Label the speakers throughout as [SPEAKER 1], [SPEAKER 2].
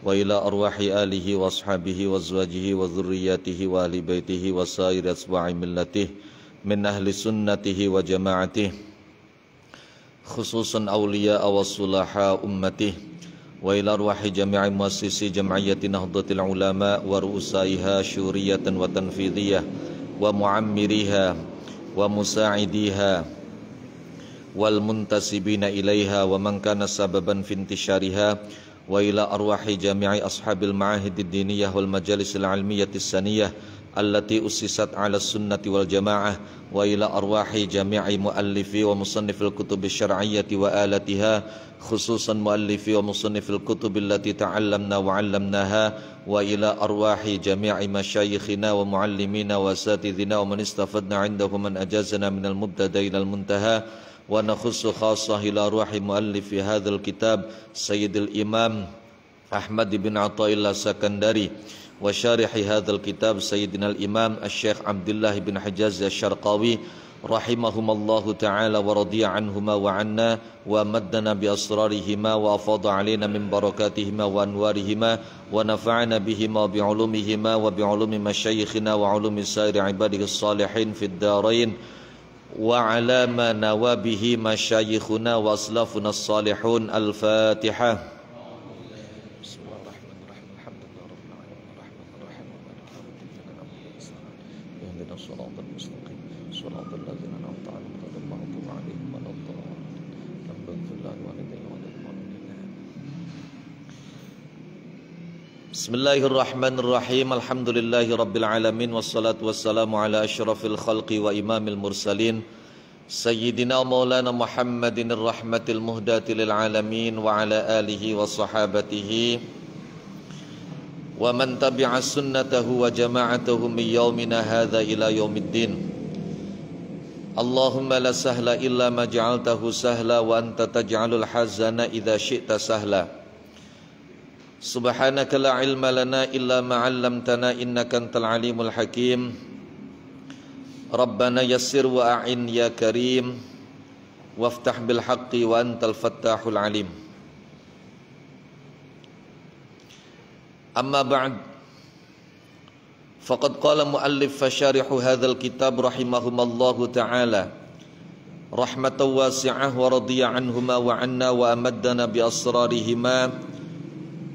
[SPEAKER 1] wa ila arwahi alihi wa ashabihi wa azwajihi wa dzurriyyatihi wa ahli baitihi wa sairi asba'i millatih min ahli sunnatihi wa jama'atih khususan awliya wa sulaha ummatih wa ila arwahi jami'i muassisi jam'iyyati nahdlatil ulama wa ru'usaiha syuriyatan wa tanfidhiyah wa muammiriha wa musa'idiha wal muntasibina ilaiha wa man kana sababan fi intisyariha wa ila arwahi jami'i ashabil ma'ahidid diniyah wal majalisil ilmiyatis saniyah allati ussisat ala sunnati wal jamaah wa ila arwahi jami'i muallifi wa musannifil kutubi syar'iyyati wa alatiha khususan muallifi wa musannifil kutubi allati ta'allamna wa 'allamnaha wa ila arwahi jami'i masyayikhina wa muallimina wa asatidhina wa man istafadna 'indahum man ajazana minal mubtada ilal muntaha wa nakhussu khassah ila ruhi muallifi hadzal kitab Sayyidil Imam Ahmad bin Athaillah Sakandari wa syarihi hadzal kitab Sayyidina al-Imam Asy-Syaikh Abdullah bin Hajjaz Asy-Syarqawi rahimahumallahu ta'ala wa radiya anhuma wa anna wa maddana bi asrarihima wa afadha alaina min barakatihima wa anwarihima wa nafa'ana bihima bi ulumihima wa bi ulumi masyayikhina wa ulumi sairi ibadihi salihin fid darain wa ala ma nawabihi masyayikhuna wa aslafuna salihun. Al-Fatihah. Bismillahirrahmanirrahim. Alhamdulillahi rabbil alamin wassalatu wassalamu ala asyrafil khalqi wa imamil mursalin sayyidina maulana Muhammadin rahmatil muhdati lil alamin wa ala alihi wa sahabatihi wa man tabi'a sunnatahu wa jama'atahu min yaumina hadza ila yaumiddin. Allahumma la sahla illa ma ja'altahu sahla wa anta taj'alul hazana idza syi'ta sahla. Subhanaka la ilma lana illa ma 'allamtana innaka antal alimul hakim. Rabbana yassir wa a'in ya karim waftah bil haqqi wa antal fattahul alim. Amma ba'd, faqad qala muallif fasyarihu hadzal kitab rahimahumallahu ta'ala rahmatan wasi'ah wa radiya anhuma wa anna wa amaddana bi asrarihima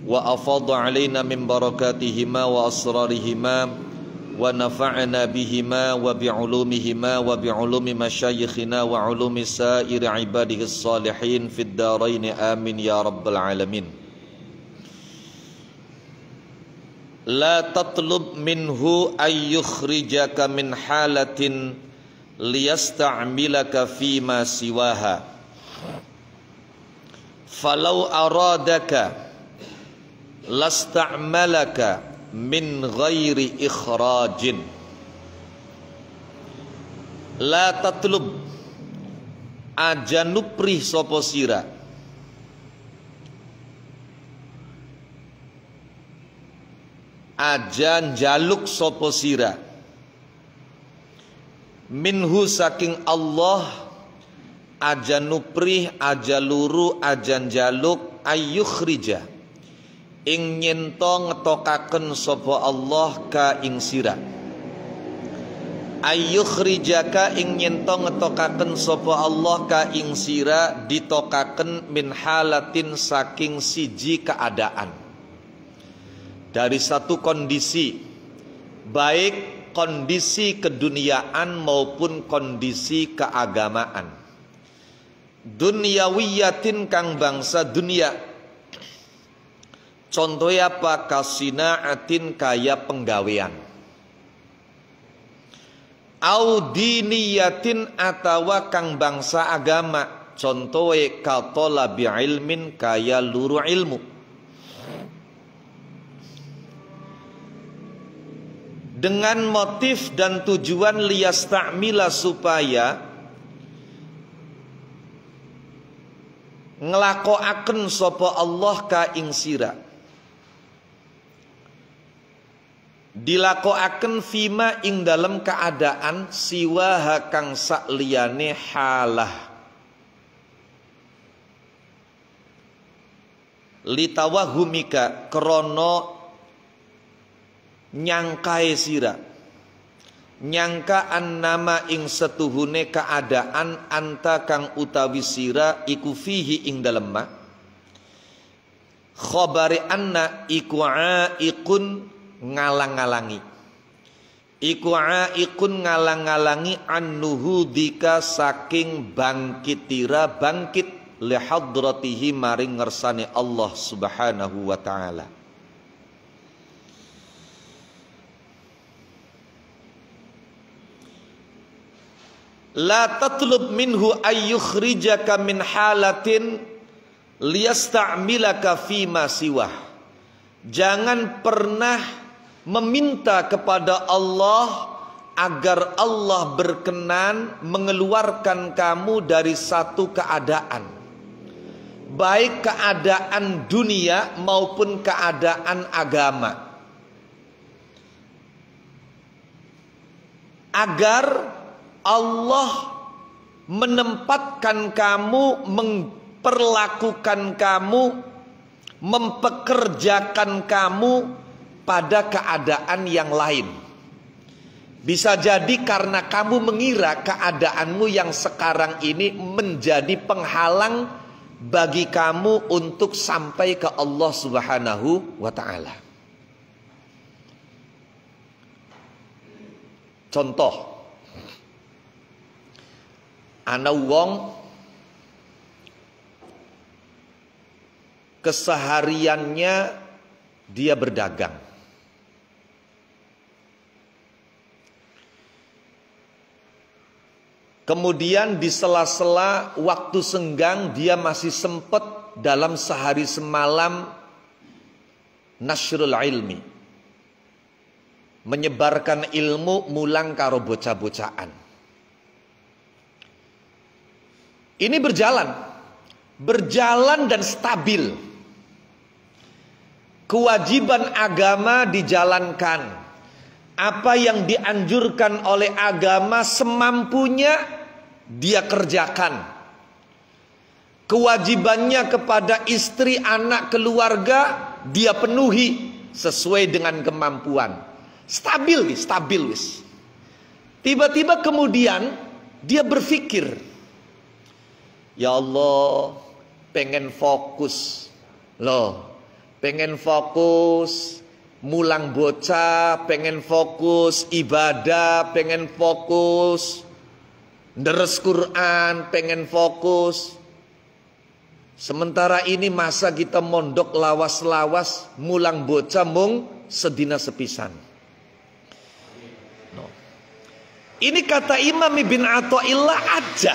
[SPEAKER 1] wa afadha alaina min barakatihima wa asrarihima wa nafa'ana bihima wa bi'ulumihima wa bi'ulumi masyayikhina wa ulumi sa'iri ibadihi salihin fid darain amin ya rabbal alamin. La tatlub minhu ay yukhrijaka min halatin liyasta'milaka fima siwaha falau aradaka lasta'malaka min ghairi ikhrajin. La tatlub aja nuprih sapa sira aja njaluk sapa sira minhu saking Allah aja nuprih aja luru aja njaluk ayyukhrija ing nyento ngetokaken sapa Allah ka ing sira ayyukhrijaka ing nyento ngetokaken sapa Allah ka ing sira ditokaken min halatin saking siji keadaan dari satu kondisi, baik kondisi keduniaan maupun kondisi keagamaan. Dunyawiyatin kang bangsa dunia. Contohnya apa? Kasinaatin kaya penggawean. Audiniyatin atawa kang bangsa agama. Contohnya katolabi ilmin kaya luru ilmu. Dengan motif dan tujuan liyasta'mila supaya nglakokaken sapa Allah ka ing sira. Dilakokaken fima ing dalam keadaan siwaha kang sakliyane halah. litawahumika krono nyangkae sira, nyangka annama ing setuhune keadaan anta kang utawi sira iku fihi ing dalem ma khabari anna iku aikun ngalang-ngalangi, iku aikun ngalang-ngalangi annuhudika saking bangkitira bangkit lihadratihi maring ngersane Allah subhanahu wa ta'ala. La tatlub minhu ayyukhrijaka min halatin liyasta'milaka fima siwah. Jangan pernah meminta kepada Allah agar Allah berkenan mengeluarkan kamu dari satu keadaan, baik keadaan dunia maupun keadaan agama, agar Allah menempatkan kamu, memperlakukan kamu, mempekerjakan kamu pada keadaan yang lain. Bisa jadi karena kamu mengira keadaanmu yang sekarang ini menjadi penghalang bagi kamu untuk sampai ke Allah Subhanahu wa ta'ala. Contoh, ana wong kesehariannya dia berdagang. Kemudian di sela-sela waktu senggang dia masih sempat dalam sehari semalam nasyrul ilmi, menyebarkan ilmu mulang karo bocah-bocahan. Ini berjalan dan stabil. Kewajiban agama dijalankan. Apa yang dianjurkan oleh agama semampunya dia kerjakan. Kewajibannya kepada istri, anak, keluarga dia penuhi sesuai dengan kemampuan. Stabil wis. Tiba-tiba kemudian dia berpikir, ya Allah, pengen fokus loh, pengen fokus mulang bocah, pengen fokus ibadah, pengen fokus deres Quran, pengen fokus. Sementara ini masa kita mondok lawas-lawas mulang bocah mung sedina sepisan. No. Ini kata Imam Ibn Athaillah aja.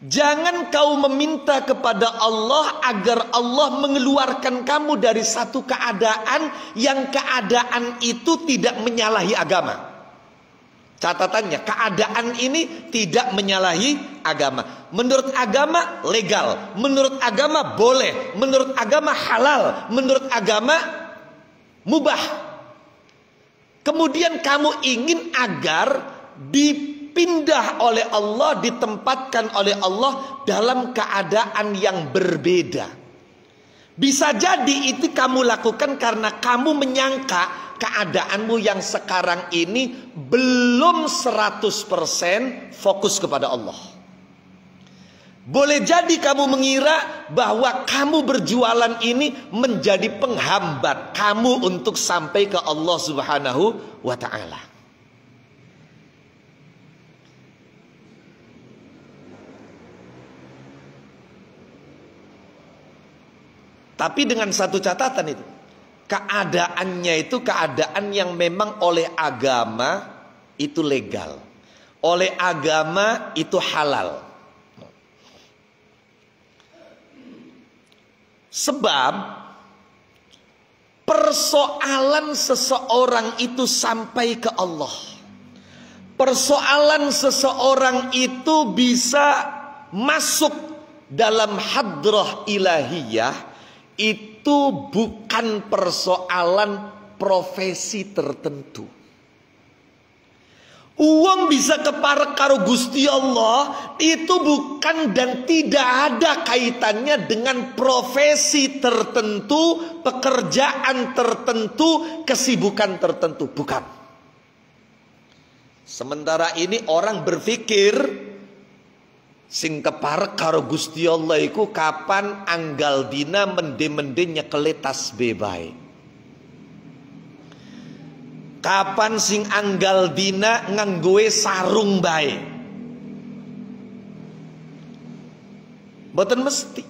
[SPEAKER 1] Jangan kau meminta kepada Allah agar Allah mengeluarkan kamu dari satu keadaan yang keadaan itu tidak menyalahi agama. Catatannya, keadaan ini tidak menyalahi agama. Menurut agama legal, menurut agama boleh, menurut agama halal, menurut agama mubah. Kemudian kamu ingin agar dipindah oleh Allah, ditempatkan oleh Allah dalam keadaan yang berbeda. Bisa jadi itu kamu lakukan karena kamu menyangka keadaanmu yang sekarang ini belum 100% fokus kepada Allah. Boleh jadi kamu mengira bahwa kamu berjualan ini menjadi penghambat kamu untuk sampai ke Allah Subhanahu wa ta'ala. Tapi dengan satu catatan itu, keadaannya itu keadaan yang memang oleh agama itu legal, oleh agama itu halal. Sebab persoalan seseorang itu sampai ke Allah, persoalan seseorang itu bisa masuk dalam hadrah ilahiyah, itu bukan persoalan profesi tertentu.
[SPEAKER 2] Uang bisa keparek karo Gusti Allah itu bukan dan tidak ada kaitannya dengan profesi tertentu, pekerjaan tertentu, kesibukan tertentu, bukan. Sementara ini orang berpikir sing keparek karo Gusti Allah iku kapan anggal dina mende-mende nyekele tasbih bae. Kapan sing anggal dina nganggoe sarung bae. Mboten mesti.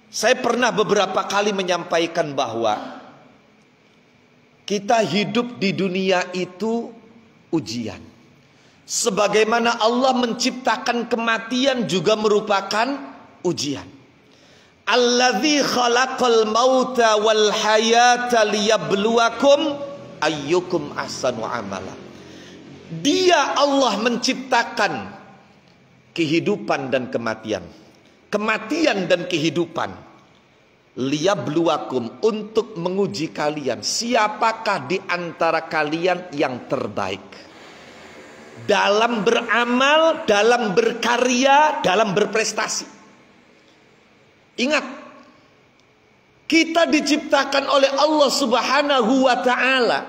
[SPEAKER 2] Saya pernah beberapa kali menyampaikan bahwa kita hidup di dunia itu ujian. Sebagaimana Allah menciptakan kematian juga merupakan ujian. Alladzi khalaqal mauta wal hayata liyabluwakum ayyukum ahsanu amala. Dia Allah menciptakan kehidupan dan kematian. Kematian dan kehidupan. Liyabluwakum, untuk menguji kalian. Siapakah di antara kalian yang terbaik? Dalam beramal, dalam berkarya, dalam berprestasi. Ingat, kita diciptakan oleh Allah Subhanahu wa ta'ala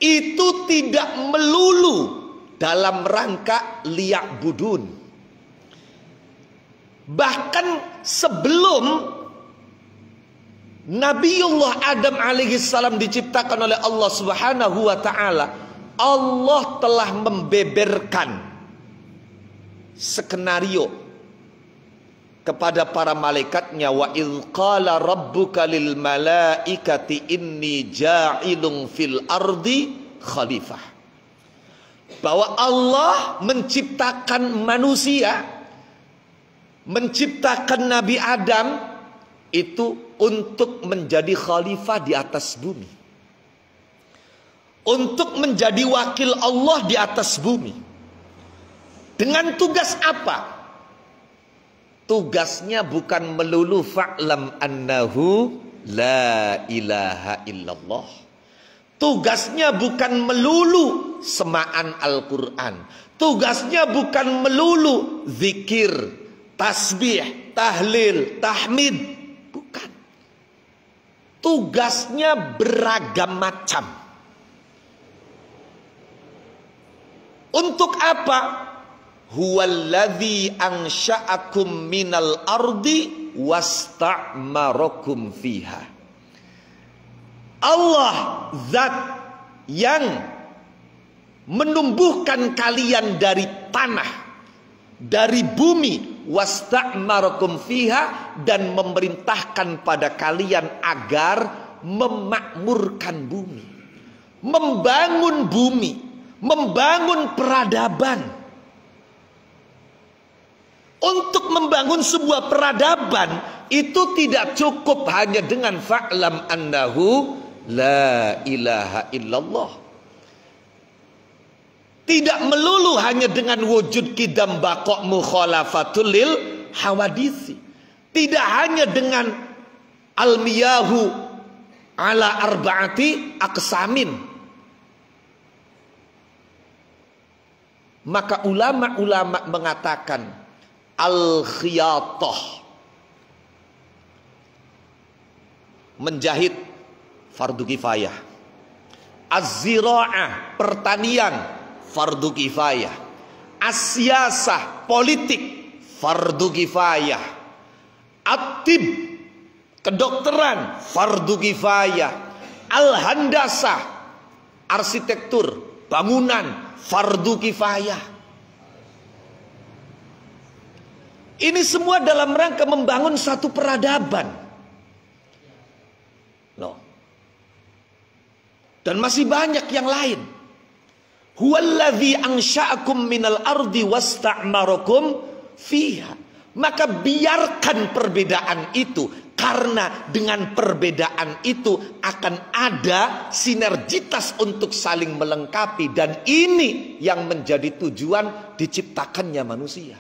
[SPEAKER 2] itu tidak melulu dalam rangka liya'budun. Bahkan sebelum Nabiullah Adam alaihissalam diciptakan oleh Allah Subhanahu wa ta'ala, Allah telah membeberkan skenario kepada para malaikatnya, wa idz qala rabbuka lil malaikati inni ja'ilun fil ardi khalifah. Bahwa Allah menciptakan manusia, menciptakan Nabi Adam itu untuk menjadi khalifah di atas bumi, untuk menjadi wakil Allah di atas bumi. Dengan tugas apa? Tugasnya bukan melulu fa'lam annahu la ilaha illallah. Tugasnya bukan melulu semaan Al-Quran. Tugasnya bukan melulu zikir, tasbih, tahlil, tahmid. Bukan. Tugasnya beragam macam. Untuk apa? Huwallazi ansha'akum minal ardi wasta'marakum fiha. Allah zat yang menumbuhkan kalian dari tanah, dari bumi, wasta'marakum fiha, dan memerintahkan pada kalian agar memakmurkan bumi, membangun bumi, membangun peradaban. Untuk membangun sebuah peradaban itu tidak cukup hanya dengan fa'lam annahu la ilaha illallah. Tidak melulu hanya dengan wujud qidam baqa' mukhalafatul lil hawadisi. Tidak hanya dengan al-miyahu ala arba'ati aqsamin. Maka ulama-ulama mengatakan al-khiyatah, menjahit, fardu kifayah. Az-zira'ah, pertanian, fardu kifayah. As-siyasah, politik, fardu kifayah. At-tib, kedokteran, fardu kifayah. Al-handasah, arsitektur, bangunan, fardu kifayah. Ini semua dalam rangka membangun satu peradaban. Loh. Dan masih banyak yang lain. Huwallazi ansha'akum minal ardi wasta'marakum fiha. Maka biarkan perbedaan itu, karena dengan perbedaan itu akan ada sinergitas untuk saling melengkapi, dan ini yang menjadi tujuan diciptakannya manusia.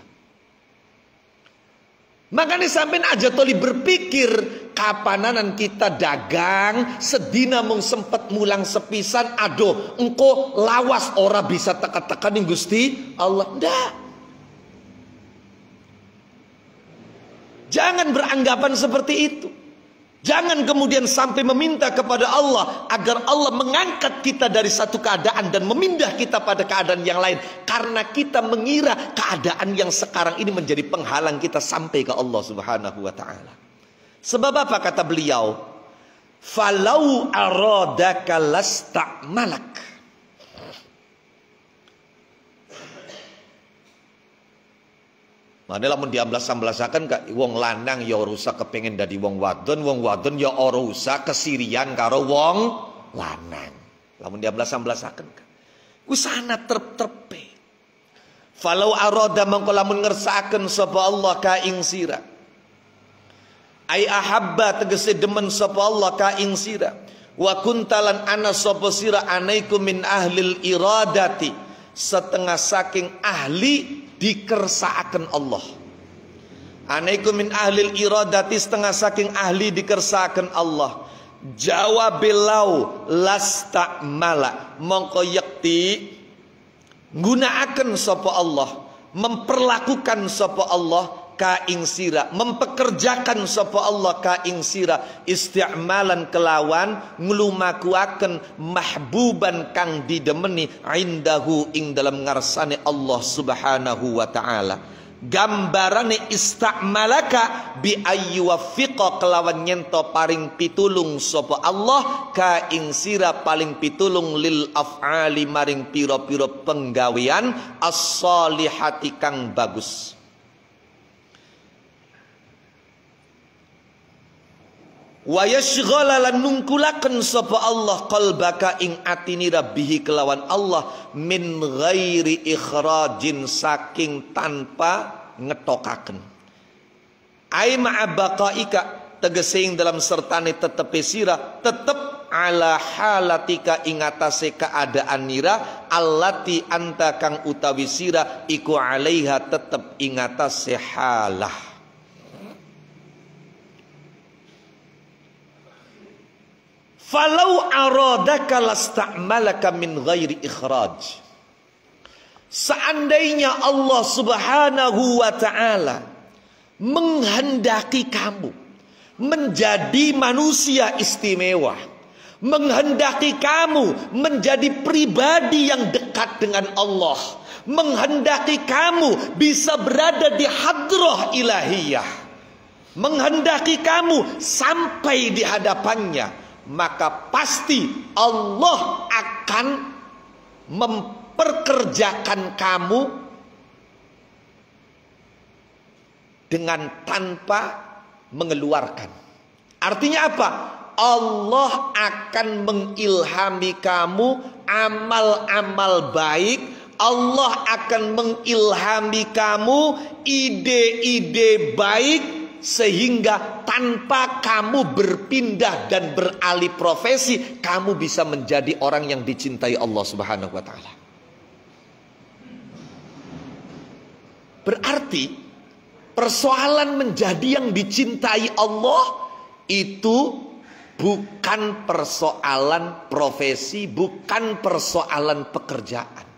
[SPEAKER 2] Makanya sampai aja toli berpikir kapananan kita dagang, sedina mung sempet mulang sepisan, aduh, engko lawas ora bisa teka-teka ning Gusti Allah. Ndak. Jangan beranggapan seperti itu. Jangan kemudian sampai meminta kepada Allah agar Allah mengangkat kita dari satu keadaan dan memindah kita pada keadaan yang lain. Karena kita mengira keadaan yang sekarang ini menjadi penghalang kita sampai ke Allah Subhanahu wa ta'ala. Sebab apa kata beliau? Falau aradaka lasta'malak. Mana lamun diamblas-amblasaken ka wong lanang ya ora usah kepengin dadi wong wadon ya ora usah kesirian karo wong lanang. Lamun diamblas-amblasaken ka. Ku sana trep-trepe. Falau arada mangko lamun ngersakaken sapa Allah ka ing sira. Ai ahabba tegese demen sapa Allah ka ing sira. Wa kuntalan ana sapa sira anaikum min ahlil iradati. Setengah saking ahli dikersakaken Allah. Anaikum min ahlil iradati, setengah saking ahli dikersakaken Allah. Jawabilau lasta'mala, mongko yakti gunaaken sapa Allah, memperlakukan sapa Allah ka ing sira, mempekerjakan sapa Allah ka ing sira isti'malan kelawan nglumakuaken mahbuban kang didemeni indahu ing dalam ngarsane Allah Subhanahu wa taala. Gambarane ista'malaka bi ayyuwaffiqa kelawan nyento paring pitulung sapa Allah ka ing sira paling pitulung lil af'ali maring pira-pira penggawean as-solihati kang bagus. Wa yashghala lan nungkulaken sapa Allah qalbaka ing atini rabbihi kelawan Allah min ghairi ikhrajin saking tanpa ngetokaken. Ai ma'abaqaika tegese ing dalam sertane tetepe sira tetep ala halatika ing atase keadaan nira allati anta kang utawi sira iku alaiha tetep ing atase halah. Falau aradaka lasta'malaka min ghairi ikhraj. Seandainya Allah Subhanahu wa ta'ala menghendaki kamu menjadi manusia istimewa, menghendaki kamu menjadi pribadi yang dekat dengan Allah, menghendaki kamu bisa berada di hadrah ilahiyah, menghendaki kamu sampai di hadapannya, maka pasti Allah akan memperkerjakan kamu dengan tanpa mengeluarkan. Artinya apa? Allah akan mengilhami kamu amal-amal baik. Allah akan mengilhami kamu ide-ide baik, sehingga tanpa kamu berpindah dan beralih profesi, kamu bisa menjadi orang yang dicintai Allah Subhanahu wa ta'ala. Berarti persoalan menjadi yang dicintai Allah itu bukan persoalan profesi, bukan persoalan pekerjaan.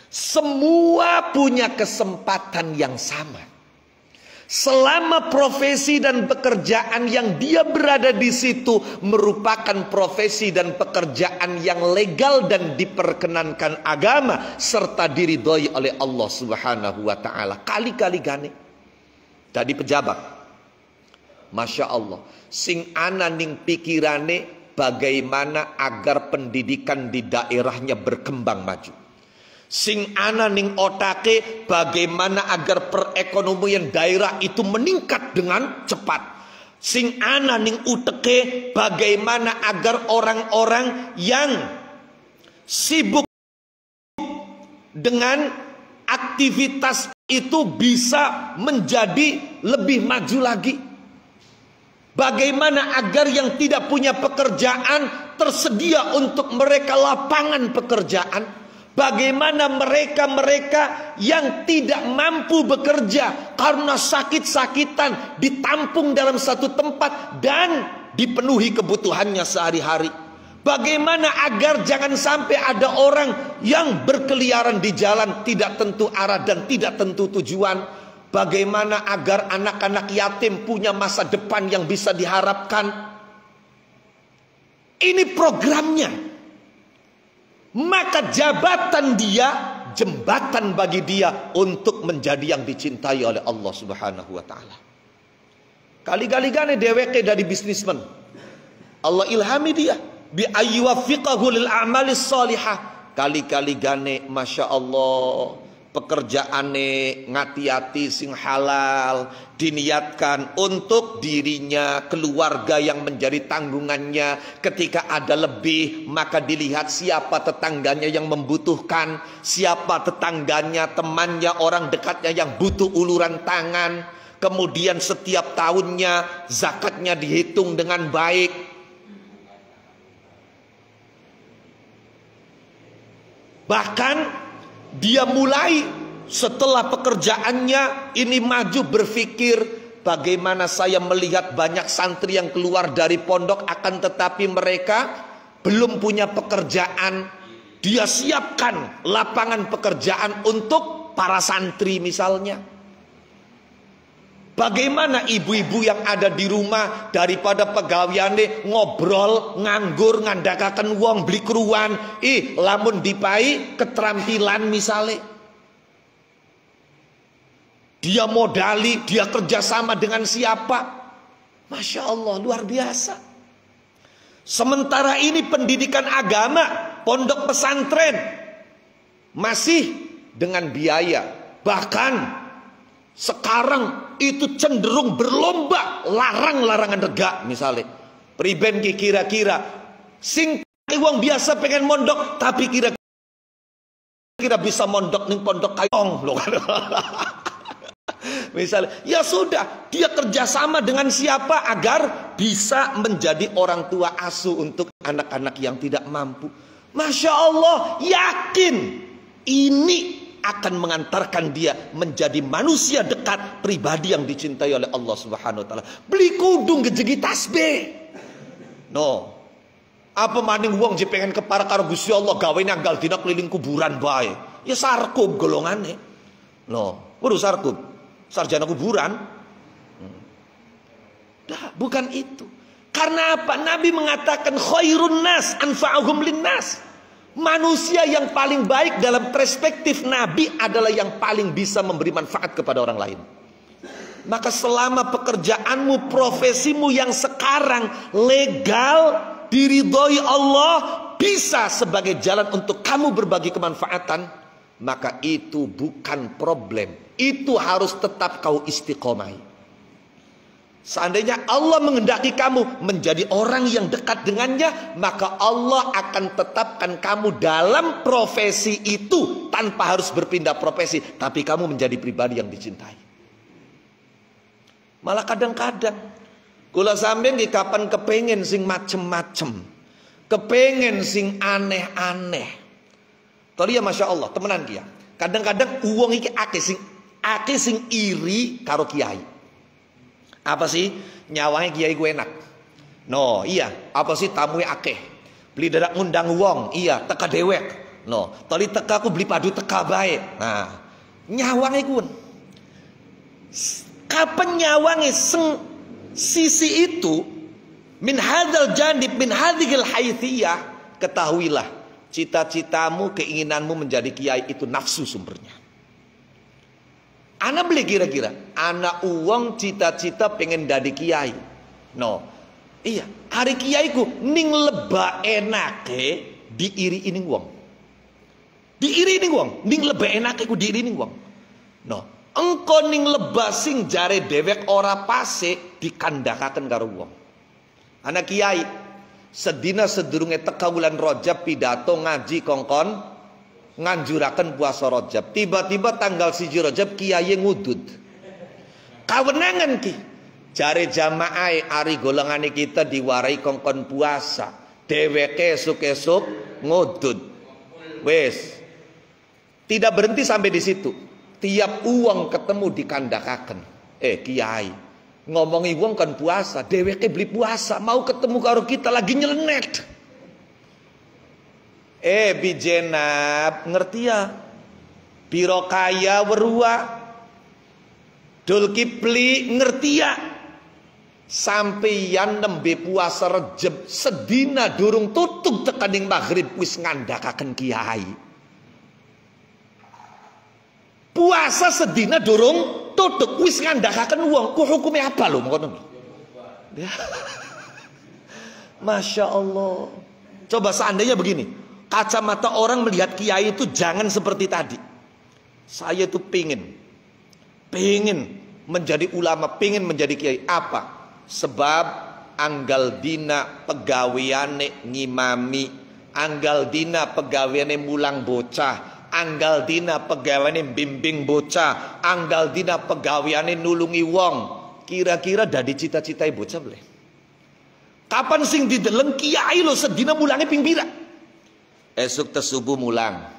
[SPEAKER 2] Semua punya kesempatan yang sama. Selama profesi dan pekerjaan yang dia berada di situ merupakan profesi dan pekerjaan yang legal dan diperkenankan agama serta diridhoi oleh Allah Subhanahu wa ta'ala. Kali-kali gane tadi pejabat, Masya Allah, sing ana ning pikirane bagaimana agar pendidikan di daerahnya berkembang maju. Sing ana ning otake bagaimana agar perekonomian daerah itu meningkat dengan cepat. Sing ana ning uteke bagaimana agar orang-orang yang sibuk dengan aktivitas itu bisa menjadi lebih maju lagi. Bagaimana agar yang tidak punya pekerjaan tersedia untuk mereka lapangan pekerjaan. Bagaimana mereka-mereka yang tidak mampu bekerja karena sakit-sakitan ditampung dalam satu tempat dan dipenuhi kebutuhannya sehari-hari. Bagaimana agar jangan sampai ada orang yang berkeliaran di jalan tidak tentu arah dan tidak tentu tujuan. Bagaimana agar anak-anak yatim punya masa depan yang bisa diharapkan. Ini programnya. Maka jabatan dia, jembatan bagi dia untuk menjadi yang dicintai oleh Allah Subhanahu wa taala. Kali-kali gane dheweke dari bisnismen. Allah ilhami dia bi ayyuwaffiqahu lil a'malis shalihah. Kali-kali gane Masya Allah pekerjaane ngati-ati sing halal, diniatkan untuk dirinya, keluarga yang menjadi tanggungannya. Ketika ada lebih, maka dilihat siapa tetangganya yang membutuhkan, siapa tetangganya, temannya, orang dekatnya yang butuh uluran tangan. Kemudian setiap tahunnya zakatnya dihitung dengan baik. Bahkan dia mulai setelah pekerjaannya ini maju berpikir, bagaimana saya melihat banyak santri yang keluar dari pondok akan tetapi mereka belum punya pekerjaan. Dia siapkan lapangan pekerjaan untuk para santri misalnya. Bagaimana ibu-ibu yang ada di rumah daripada pegawaiane ngobrol nganggur ngandakaken wong beli keruan, lamun dipai keterampilan misalnya. Dia modali, dia kerjasama dengan siapa? Masya Allah, luar biasa. Sementara ini pendidikan agama, pondok pesantren masih dengan biaya. Bahkan sekarang itu cenderung berlomba larang-larangan rega misalnya. Priben kira-kira sing wong biasa pengen mondok tapi kira-kira bisa mondok ning pondok kayong loh. Misalnya, ya sudah, dia kerjasama dengan siapa agar bisa menjadi orang tua asuh untuk anak-anak yang tidak mampu. Masya Allah, yakin ini akan mengantarkan dia menjadi manusia dekat, pribadi yang dicintai oleh Allah Subhanahu wa taala. Beli kudung gejegi tasbih. No. Apa maning wong je pengen kepara karo Gusti Allah gawe nanggal dina keliling kuburan bae. Ya sarkub golongane. No, waduh sarkub. Sarjana kuburan. Dah, bukan itu. Karena apa? Nabi mengatakan khairun nas anfa'uhum linnas. Manusia yang paling baik dalam perspektif Nabi adalah yang paling bisa memberi manfaat kepada orang lain. Maka selama pekerjaanmu, profesimu yang sekarang legal, diridhoi Allah, bisa sebagai jalan untuk kamu berbagi kemanfaatan, maka itu bukan problem. Itu harus tetap kau istiqomah. Seandainya Allah menghendaki kamu menjadi orang yang dekat dengannya, maka Allah akan tetapkan kamu dalam profesi itu tanpa harus berpindah profesi, tapi kamu menjadi pribadi yang dicintai. Malah kadang-kadang kula sampeyan nggih kapan kepengen sing macem-macem, kepengen sing aneh-aneh. Tadi ya Masya Allah, temenan kia. Kadang-kadang uang iki akeh sing iri karo kiai. Apa sih nyawanya kiai gue enak? No, iya. Apa sih tamunya akeh? Beli dadak ngundang wong, iya. Teka dewek. No, tadi teka aku beli padu teka baik. Nah, nyawangnya kun. Kapan nyawangnya sisi itu min hadzal janib min hadzal haitsiyah, ketahuilah cita-citamu, keinginanmu menjadi kiai itu nafsu sumbernya. Anak beli kira-kira, anak uang cita-cita pengen dadi kiai. No, iya, hari kiaiku ning leba enake diiri ini uang, diiri ini uang, ning leba enake ku diiri ini uang. No, engko ning leba sing jare dewek ora pase dikandakaken karo uang. Anak kiai sedina sedurunge teka wulan Rajab pidato ngaji kongkon nganjuraken puasa Rajab. Tiba-tiba tanggal 1 Rajab kiai ngudud. Kawenangan ki. Jare jamaah ari golongane kita diwarai kongkon puasa. Dheweke esuk-esuk ngudud. Wis, Tidak berhenti sampai di situ. Tiap uang ketemu dikandakaken. Kiai ngomongi uang kan puasa, dheweke beli puasa, mau ketemu karo kita lagi nyelenet. Bijenab ngerti ya? Biro kaya werua Dulkipli ngerti ya? Sampeyan nembe puasa Rejeb sedina durung tutup tekaning maghrib wis ngandakaken kiai. Puasa sedina durung tutup wis ngandakaken wong. Ku hukume apa lho ngono? Ya. Masya Allah. Coba seandainya begini, kacamata orang melihat kiai itu jangan seperti tadi. Saya itu pingin menjadi ulama, pingin menjadi kiai. Apa? Sebab anggal dina pegaweane ngimami, anggal dina pegaweane mulang bocah, anggal dina pegaweane bimbing bocah, anggal dina pegaweane nulungi wong. Kira-kira dadi cita-citai bocah boleh? Kapan sing dideleng kiai lo sedina mulange ping pira? Esuk tes subuh mulang.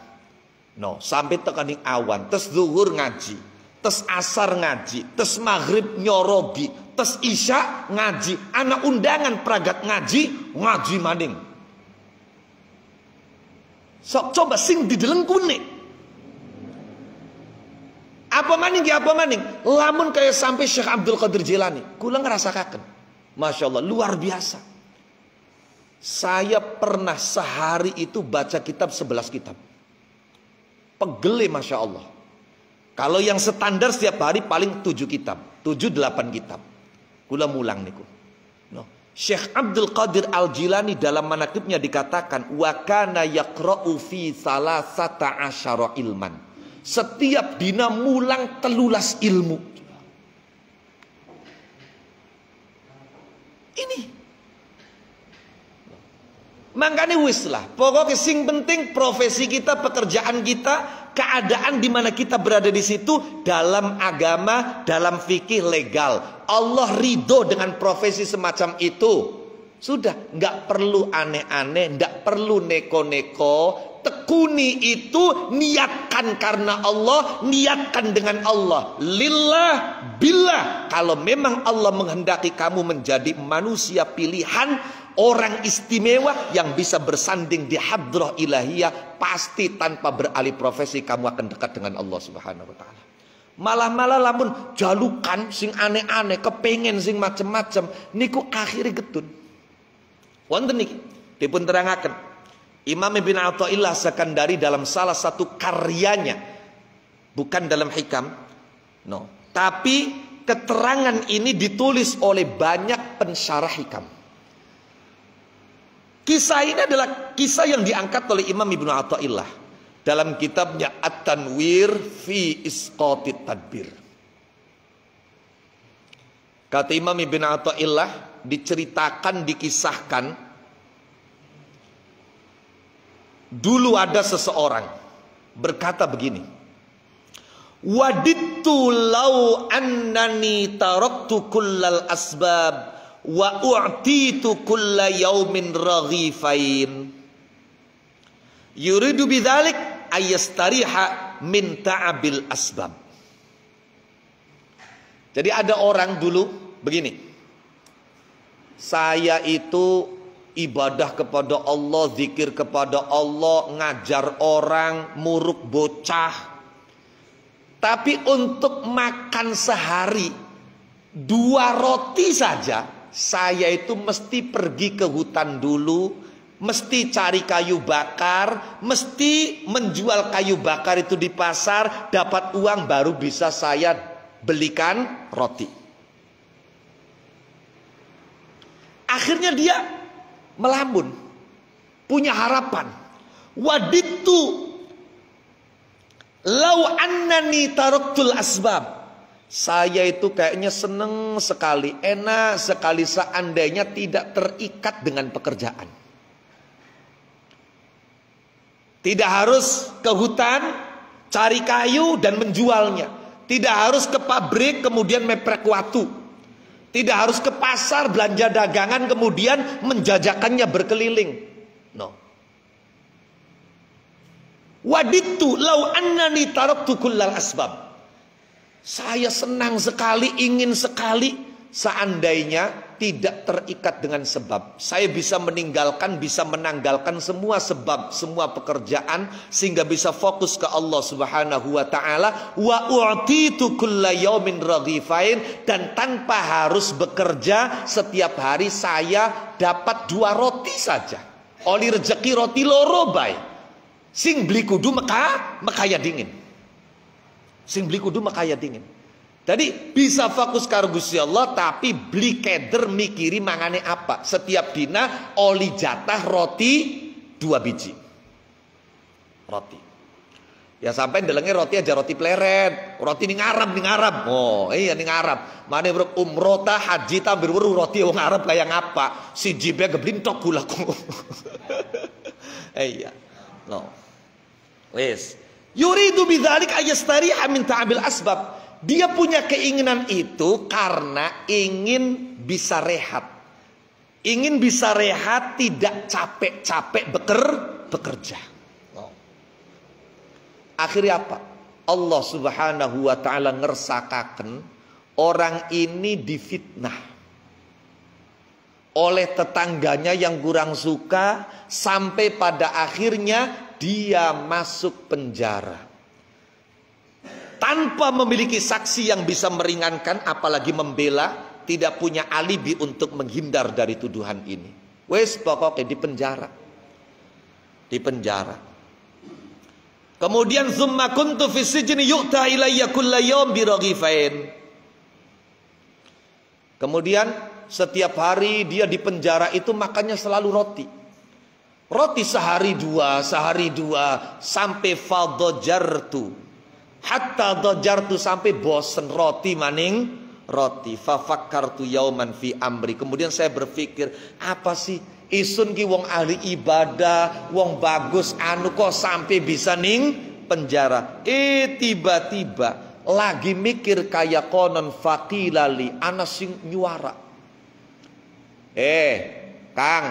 [SPEAKER 2] No, sampai tekaning awan, tes zuhur ngaji, tes asar ngaji, tes maghrib nyorogi, tes isya ngaji, anak undangan pragat ngaji maning. Sok coba sing dideleng kuning. Apa maning? Lamun kayak sampai Syekh Abdul Qadir Jilani, kula ngrasakaken. Masya Allah, luar biasa. Saya pernah sehari itu baca kitab 11 kitab. Pegele Masya Allah. Kalau yang standar setiap hari paling 7 kitab, 7-8 kitab. Kula mulang niku. No. Syekh Abdul Qadir Al-Jilani dalam manaqibnya dikatakan wa kana yaqra'u fi salasata asyara ilman. Setiap dina mulang 13 ilmu. Ini. Makanya wis lah. Pokoknya sing penting profesi kita, pekerjaan kita, keadaan di mana kita berada di situ dalam agama, dalam fikih legal. Allah ridho dengan profesi semacam itu. Sudah, nggak perlu aneh-aneh, nggak perlu neko-neko. Tekuni itu, niatkan karena Allah, niatkan dengan Allah. Lillah, billah. Kalau memang Allah menghendaki kamu menjadi manusia pilihan, orang istimewa yang bisa bersanding di hadrah ilahiyah, pasti tanpa beralih profesi kamu akan dekat dengan Allah Subhanahu wa taala. Malah lamun jalukan sing aneh-aneh, kepengen sing macem-macem, niku akhirnya getun. Wonten niki dipun terangaken Imam Ibn Athaillah Sakandari dalam salah satu karyanya, bukan dalam hikam, no, tapi keterangan ini ditulis oleh banyak pensyarah hikam. Kisah ini adalah kisah yang diangkat oleh Imam Ibn Athaillah dalam kitabnya At-Tanwir fi Isqatit Tadbir. Kata Imam Ibn Athaillah, diceritakan, dikisahkan, dulu ada seseorang berkata begini, wadittu law annani taraktu kullal asbab wa u'titu kulla yaumin raghifain yuridu bidzalik ayastariha min ta'abil asbab. Jadi ada orang dulu begini, saya itu ibadah kepada Allah, zikir kepada Allah, ngajar orang, muruk bocah. Tapi untuk makan sehari 2 roti saja, saya itu mesti pergi ke hutan dulu, mesti cari kayu bakar, mesti menjual kayu bakar itu di pasar, dapat uang baru bisa saya belikan roti. Akhirnya dia melamun, punya harapan. Waditu lau annani taraktul asbab. Saya itu kayaknya seneng sekali, enak sekali seandainya tidak terikat dengan pekerjaan. Tidak harus ke hutan cari kayu dan menjualnya. Tidak harus ke pabrik kemudian meprek watu. Tidak harus ke pasar belanja dagangan kemudian menjajakannya berkeliling. No. Waditu lau annani taraktu kullal asbab. Saya senang sekali, ingin sekali seandainya tidak terikat dengan sebab. Saya bisa meninggalkan, bisa menanggalkan semua sebab, semua pekerjaan, sehingga bisa fokus ke Allah Subhanahu wa ta'ala. Wa u'titu kulla yaumin raghifain, dan tanpa harus bekerja, setiap hari saya dapat 2 roti saja. Oli rezeki roti loro bae. Sing beli kudu makaya dingin. Sing beli kudu makaya dingin. Jadi bisa fokus karo Gusti Allah, tapi beli keder mikiri mangane apa. Setiap dina oli jatah roti 2 biji. Roti. Ya sampai ndelenge roti aja roti pleret. Roti ning Arab. Oh iya ning Arab. Mane umroh ta haji ta berweru roti wong Arab kaya ngapa. Siji bae geblintok gulaku. Iya. No. Wes. Yuridu bidzalik ayastariha min ta'abil asbab. Dia punya keinginan itu karena ingin bisa rehat. Ingin bisa rehat, tidak capek-capek bekerja. Oh. Akhirnya apa? Allah Subhanahu wa ta'ala ngersakaken orang ini difitnah oleh tetangganya yang kurang suka, sampai pada akhirnya dia masuk penjara. Tanpa memiliki saksi yang bisa meringankan, apalagi membela, tidak punya alibi untuk menghindar dari tuduhan ini. Wes pokoknya di penjara. Di penjara. Kemudian summa kuntu fis sijni yu'ta ilayya kulla yawm bi raghifain. Kemudian setiap hari dia di penjara itu makannya selalu roti. Roti sehari dua sampai fadhajartu. Hatta dhajartu, sampai bosen roti maning roti. Fafakkartu yauman fi amri. Kemudian saya berpikir, apa sih isun ki wong ahli ibadah, wong bagus anu kok sampai bisa ning penjara. Tiba-tiba lagi mikir kaya konon faqilali ana sing nyuara. Kang,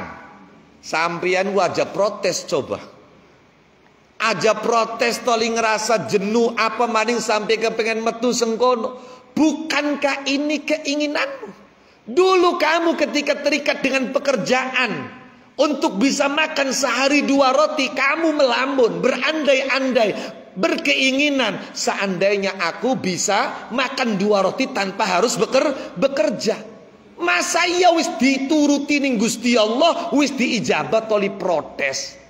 [SPEAKER 2] sampeyan wajah protes coba. Aja protes toli ngerasa jenuh apa maning sampai kepengen metu sengkono. Bukankah ini keinginanmu? Dulu kamu ketika terikat dengan pekerjaan untuk bisa makan sehari 2 roti, kamu melamun, berandai-andai, berkeinginan seandainya aku bisa makan 2 roti tanpa harus bekerja. Masa iya wis dituruti ning Gusti Allah, wis diijabat toli protes.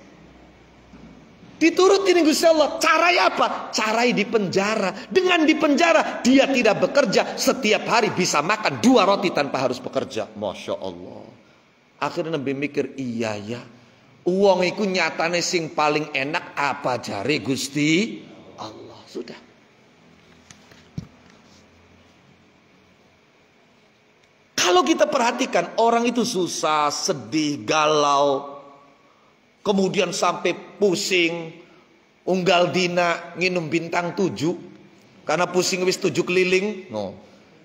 [SPEAKER 2] Dituruti ning Gusti Allah. Caranya apa? Caranya di penjara. Dengan di penjara dia tidak bekerja, setiap hari bisa makan 2 roti tanpa harus bekerja. Masya Allah. Akhirnya Nabi mikir, iya ya, uang iku nyatane sing paling enak apa jare Gusti Allah. Sudah. Kalau kita perhatikan, orang itu susah, sedih, galau, kemudian sampai pusing, unggal dina nginum bintang 7 karena pusing wis 7 keliling.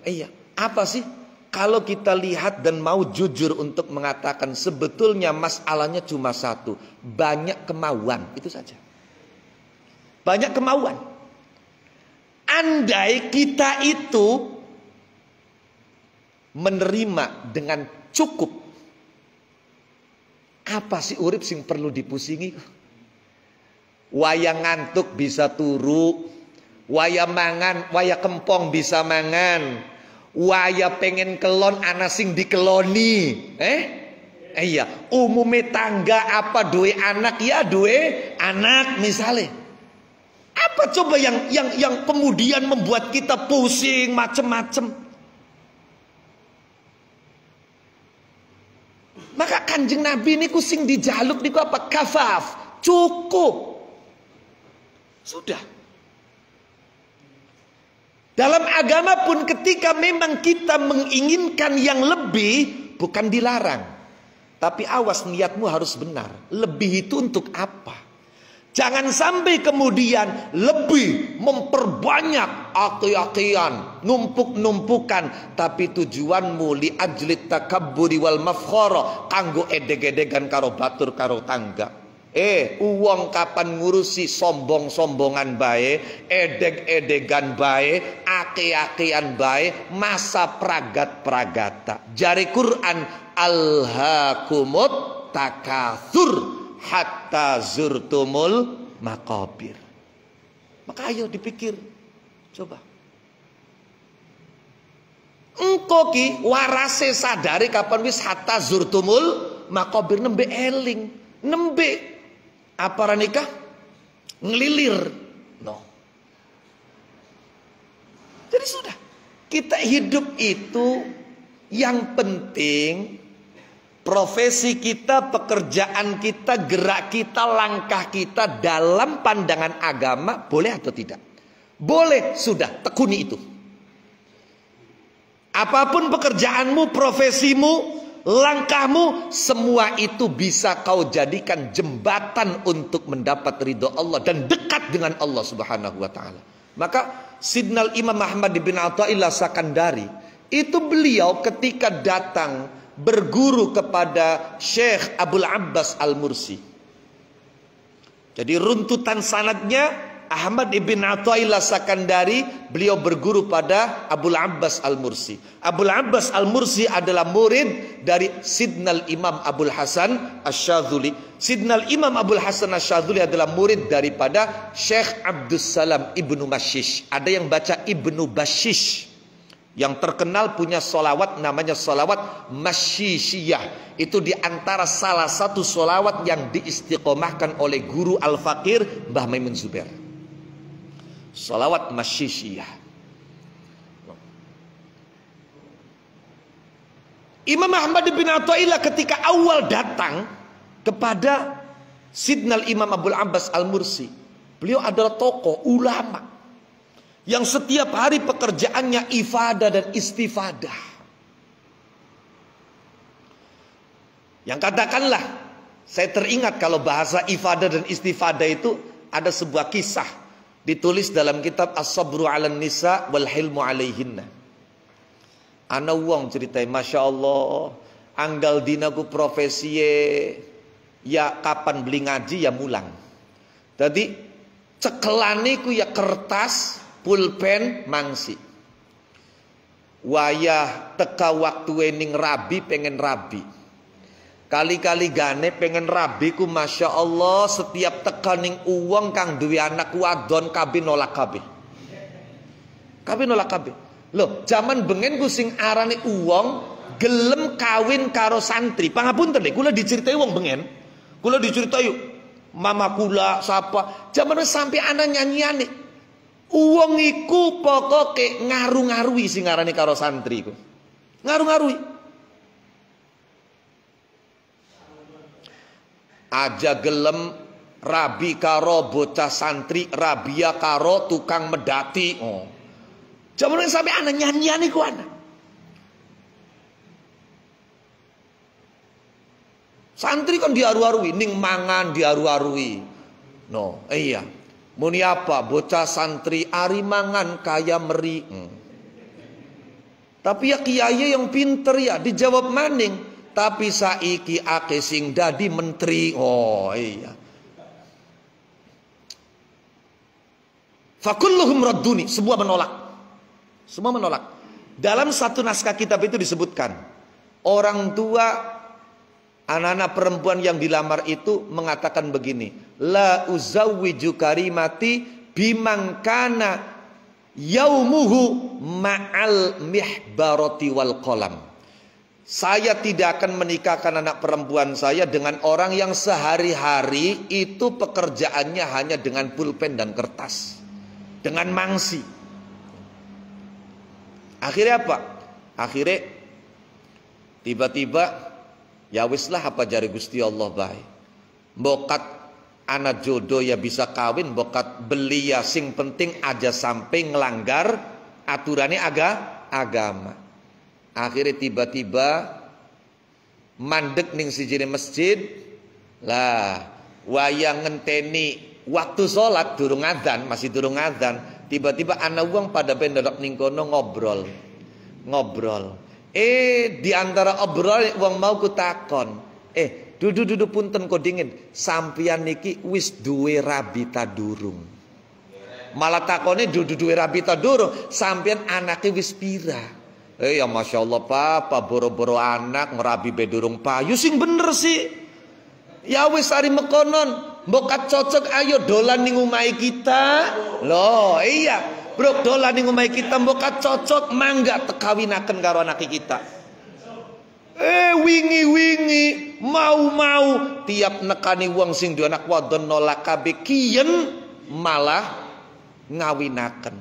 [SPEAKER 2] Iya, apa sih? Kalau kita lihat dan mau jujur untuk mengatakan, sebetulnya masalahnya cuma satu, banyak kemauan, itu saja. Banyak kemauan. Andai kita itu menerima dengan cukup, apa sih urip sing perlu dipusingi? Waya ngantuk bisa turu, waya mangan, waya kempong bisa mangan, waya pengen kelon ana sing dikeloni. Iya, umume tangga apa duwe anak ya duwe anak misalnya. Apa coba yang kemudian membuat kita pusing macem-macem? Maka Kanjeng Nabi niku sing dijaluk niku apa? Kafaf, cukup. Sudah. Dalam agama pun ketika memang kita menginginkan yang lebih, bukan dilarang. Tapi awas, niatmu harus benar. Lebih itu untuk apa? Jangan sampai kemudian lebih memperbanyak aki-akian, numpuk-numpukan, tapi tujuanmu li ajlit takabburi wal mafkhara, kanggo edeg-edegan karo batur karo tangga. Uang kapan ngurusi sombong-sombongan bae, edeg-edegan bae, ake-akean bae, masa pragat-pragata. Jari Quran, alhaakumut takatsur hatta zurtumul maqabir. Maka ayo dipikir, coba. Engko ki warase sadari kapan wis hatta zurtumul maqabir, nembe eling, nembe apa nikah ngelilir, no. Jadi sudah, kita hidup itu yang penting profesi kita, pekerjaan kita, gerak kita, langkah kita dalam pandangan agama boleh atau tidak? Boleh, sudah, tekuni itu. Apapun pekerjaanmu, profesimu, langkahmu, semua itu bisa kau jadikan jembatan untuk mendapat ridho Allah dan dekat dengan Allah Subhanahu wa taala. Maka Sidnal Imam Ahmad bin Athaillah Sakandari itu beliau ketika datang berguru kepada Syekh Abul Abbas Al-Mursi. Jadi runtutan sanadnya, Ahmad ibn Athaillah Sakandari, beliau berguru pada Abul Abbas Al-Mursi. Abul Abbas Al-Mursi adalah murid dari Sidnal Imam Abul Hasan Asy-Syadzuli. Sidnal Imam Abul Hasan Asy-Syadzuli adalah murid daripada Syekh Abdus Salam Ibnu Mashish. Ada yang baca Ibnu Bashish. Yang terkenal punya solawat namanya solawat Mashishiyah. Itu diantara salah satu solawat yang diistiqomahkan oleh guru Al-Fakir Mbah Maimun Zubair. Solawat Mashishiyah. Imam Ahmad bin Athaillah ketika awal datang kepada Sidnal Imam Abul Abbas Al-Mursi, beliau adalah tokoh ulama yang setiap hari pekerjaannya ifadah dan istifadah. Yang katakanlah, saya teringat kalau bahasa ifadah dan istifadah itu ada sebuah kisah ditulis dalam kitab As-Sabru 'alan Nisa wal Hilmu 'alaihinna. Ana wong ceritain, Masya Allah, anggal dinaku profesi ya kapan beli ngaji ya mulang. Jadi cekelane ku ya kertas, pulpen, mangsi. Wayah teka waktu ening rabi pengen rabi. Kali-kali gane pengen rabi ku Masya Allah, setiap teka ning uang kang duwe anak wadon kabeh nolak kabeh. Kabeh nolak kabeh. Loh, zaman bengen ku sing arane uang gelem kawin karo santri. Pangapunten lho, kula diceritai wong bengen. Kula diceritai mama kula sapa, zaman sampai ana nyanyiane. Uang iku pokoke ngaru-ngarui sing ngarani karo santri iku. Ngaru-ngarui. Aja gelem rabi karo bocah santri, rabia karo tukang medati. Oh. Jaman sampai ana nyanyian iku ana. Santri kan diaru-arui, ning mangan diaru-arui. No, iya. Muni apa? Bocah santri ari mangan kaya meri. Tapi ya kiai yang pinter ya dijawab maning. Tapi saiki ake sing dadi menteri. Oh iya. Fakulluhum radduni. Semua menolak. Semua menolak. Dalam satu naskah kitab itu disebutkan, orang tua anak-anak perempuan yang dilamar itu mengatakan begini, la uzawwiju karimati bimangkana yaumuhu ma'al mihbarati wal qalam. Saya tidak akan menikahkan anak perempuan saya dengan orang yang sehari-hari itu pekerjaannya hanya dengan pulpen dan kertas, dengan mangsi. Akhirnya apa? Akhirnya tiba-tiba ya wislah apa jari Gusti Allah baik. Bokat anak jodoh ya bisa kawin, bokat beli ya sing penting aja sampai ngelanggar aturannya agama. Akhirnya tiba-tiba mandek ning sijine masjid lah, wayang ngenteni waktu sholat durung adzan, masih durung adzan. Tiba-tiba anak uang pada pendodok ning kono ngobrol. Di antara obrol uang mau ku takon, Dudu punten kok dingin. Sampeyan niki wis duwe rabi ta durung? Malah takone duwe rabi ta durung? Sampeyan anake wis pira? Ya Masya Allah papa, boro-boro anak ngerabi bedurung payu sing bener sih. Ya wis ari mekonon, mbok cocok ayo dolan ning omahe kita. Loh, iya. Bro dolan ning omahe kita mbok cocok mangga tekawinaken karo anak kita. Wingi-wingi mau tiap nekani wong sing duwe anak wadon nolak kabeh kiyen malah ngawinaken.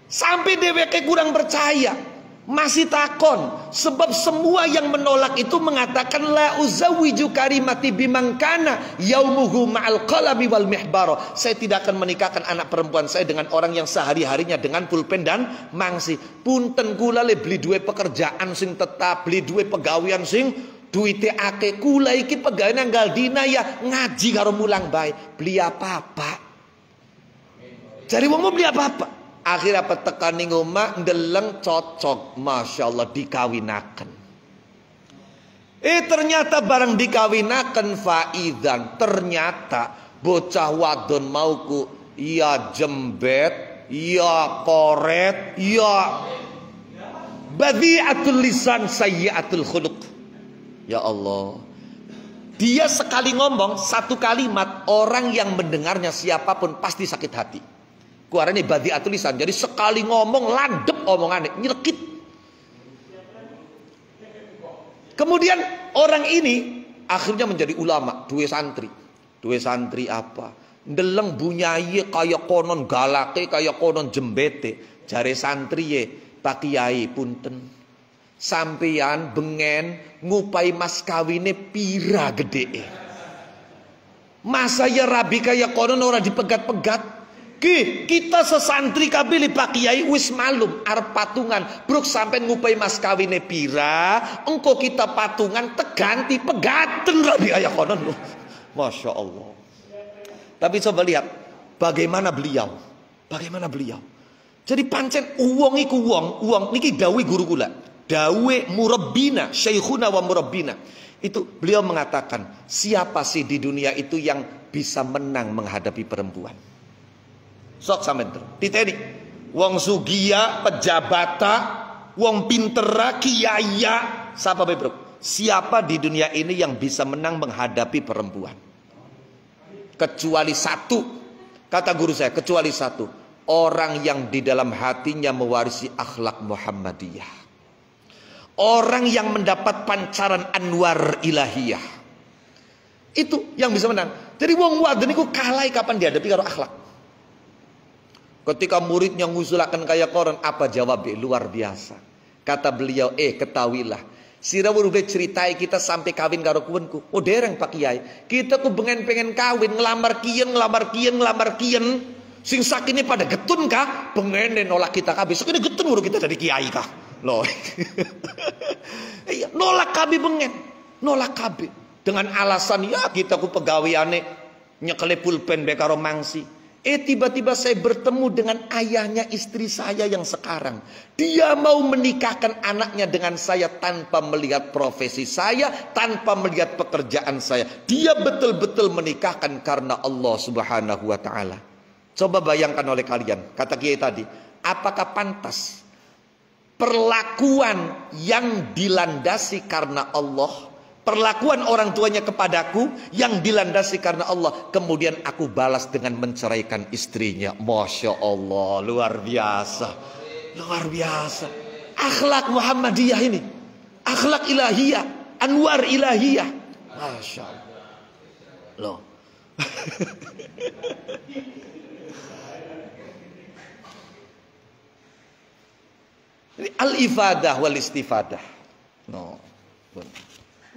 [SPEAKER 2] Sampai dheweke kurang percaya. Masih takon, sebab semua yang menolak itu mengatakan la uzawiju karimati bimangkana yaumuhu ma'al qalami wal mihbaro. Saya tidak akan menikahkan anak perempuan saya dengan orang yang sehari-harinya dengan pulpen dan mangsi. Punten kula le beli duwe pekerjaan sing tetap, beli duwe pegawean sing duwite akeh. Kula iki pegawe nanggal dina ya ngaji karo mulang bae. Beli apa-apa. Cari wong mau beli apa-apa. Akhirnya apa tekan ning omah ndeleng cocok, Masya Allah dikawinaken. Ternyata barang dikawinaken faizan, ternyata bocah wadon mauku ya jembet, ya koret, ya badhi'atul lisan sayyi'atul khuluq. Ya Allah. Dia sekali ngomong satu kalimat, orang yang mendengarnya siapapun pasti sakit hati. Kuarane badi'atul lisan. Jadi sekali ngomong landep omongannya, nyelekit. Kemudian orang ini akhirnya menjadi ulama, duwe santri. Duwe santri apa? Ndeleng bunyaye kaya konon galake, kaya konon jembete. Jare santri ye, Pak Kiai punten. Sampeyan bengen ngupai mas kawine pira gedeke. Masa ya rabi kaya konon ora dipegat-pegat. Kita sesantri kabeh Pak Kiai wis malum arep patungan, bruk sampean ngupai mas kawine pira, engko kita patungan teganti pegaten rabi kaya konon. Masya Allah. Tapi coba lihat bagaimana beliau. Bagaimana beliau. Jadi pancen uang iku uang niki dawuh guru kula. Dawuh murabbina, syekhuna wa murabbina. Itu beliau mengatakan, siapa sih di dunia itu yang bisa menang menghadapi perempuan? Sok sampean titeni. Wong sugia, pejabata, wong pintera, kiaya, siapa bebrok? Siapa di dunia ini yang bisa menang menghadapi perempuan? Kecuali satu. Kata guru saya, kecuali satu. Orang yang di dalam hatinya mewarisi akhlak Muhammadiyah. Orang yang mendapat pancaran anwar ilahiyah. Itu yang bisa menang. Jadi wong wadon iku kalah kapan dihadapi karo akhlak. Ketika muridnya ngusulakan kayak koran, apa jawabnya? Luar biasa. Kata beliau, ketahuilah. Sira udah ceritai kita sampai kawin karo kuwenku. Oh dereng Pak Kiai. Kita ku pengen kawin, ngelamar kian. Sing sakine pada getun kah? Pengen nolak kita kabeh. Sakine getun baru kita jadi kiai kah? Loh. Iya, nolak kabeh pengen. Nolak kabeh. Dengan alasan ya kita ku pegaweane nyekele pulpen be karo mangsi. Tiba-tiba saya bertemu dengan ayahnya istri saya yang sekarang. Dia mau menikahkan anaknya dengan saya tanpa melihat profesi saya, tanpa melihat pekerjaan saya. Dia betul-betul menikahkan karena Allah Subhanahu wa ta'ala. Coba bayangkan oleh kalian, kata Kiai tadi, apakah pantas perlakuan yang dilandasi karena Allah, perlakuan orang tuanya kepadaku yang dilandasi karena Allah, kemudian aku balas dengan menceraikan istrinya? Masya Allah, luar biasa. Luar biasa. Akhlak Muhammadiyah ini. Akhlak ilahiyah. Anwar ilahiyah. Masya Allah. Loh. Al-ifadah wal istifadah. No.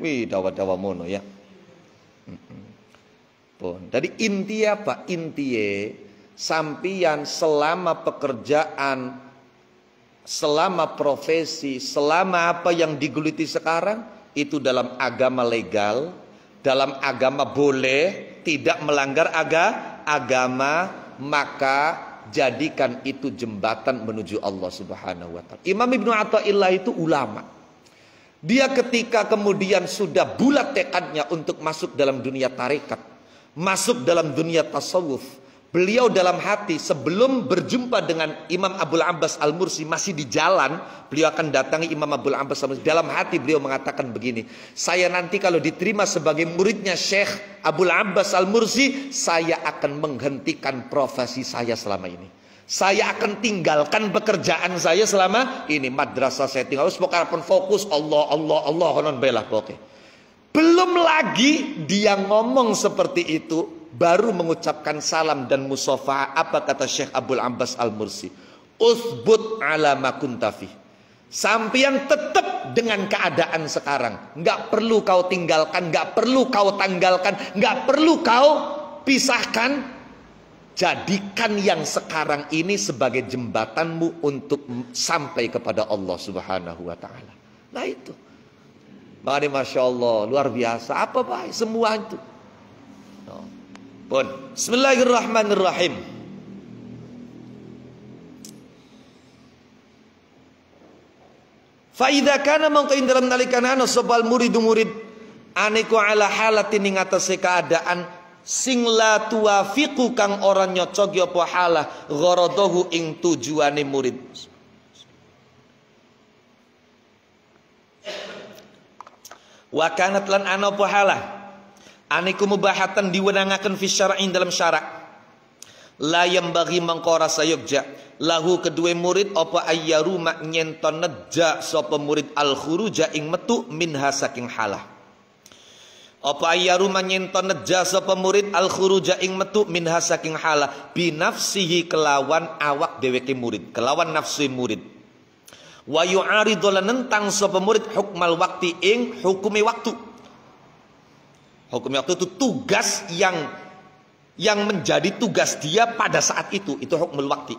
[SPEAKER 2] Wih, dawa-dawa mono ya. Pun. Jadi inti apa? Intiye sampian selama pekerjaan, selama profesi, selama apa yang digeluti sekarang itu dalam agama legal, dalam agama boleh, tidak melanggar agama, maka jadikan itu jembatan menuju Allah Subhanahu wa ta'ala. Imam Ibnu Athaillah itu ulama. Dia ketika kemudian sudah bulat tekadnya untuk masuk dalam dunia tarekat, masuk dalam dunia tasawuf, beliau dalam hati sebelum berjumpa dengan Imam Abul Abbas Al-Mursi, masih di jalan, beliau akan datangi Imam Abul Abbas Al-Mursi. Dalam hati beliau mengatakan begini, saya nanti kalau diterima sebagai muridnya Syekh Abul Abbas Al-Mursi, saya akan menghentikan profesi saya selama ini. Saya akan tinggalkan pekerjaan saya selama ini. Madrasah saya tinggal, pokoknya fokus Allah, Allah, Allah, konon belah pokoknya. Belum lagi dia ngomong seperti itu, baru mengucapkan salam dan musafah. Apa kata Syekh Abul Abbas Al-Mursi? Uthbut ala ma kunta fi. Sampian tetap dengan keadaan sekarang. Nggak perlu kau tinggalkan, nggak perlu kau tanggalkan, nggak perlu kau pisahkan. Jadikan yang sekarang ini sebagai jembatanmu untuk sampai kepada Allah Subhanahu wa ta'ala. Nah itu. Makanya Masya Allah, luar biasa. Apa baik semua itu. Pun. Bismillahirrahmanirrahim. Fa'idha kana mangkain dalam nalikanana sobal muridu murid. Aniku ala halatin ingatasi keadaan. Sing la tuafiqu kang orang nyocok apa halah gharadohu ing tujuane murid. Wa kanat lan ana apa halah aniku mubahatan diwenangaken fi syar'in dalam syarak. La yang bagi mangkora sayogja lahu kedua murid apa ayyaru mak nyenton neja sapa murid al khuruja ing metu minha saking halah. Apa ayyaru manyenton neja sapa murid al khuruja ing metu minha saking halah binafsihi kelawan awak dheweke murid, kelawan nafsu murid. Wa yu'aridu lan nentang sapa murid hukmal wakti ing hukumi waktu. Hukum waktu itu tugas yang menjadi tugas dia pada saat itu hukmul wakti.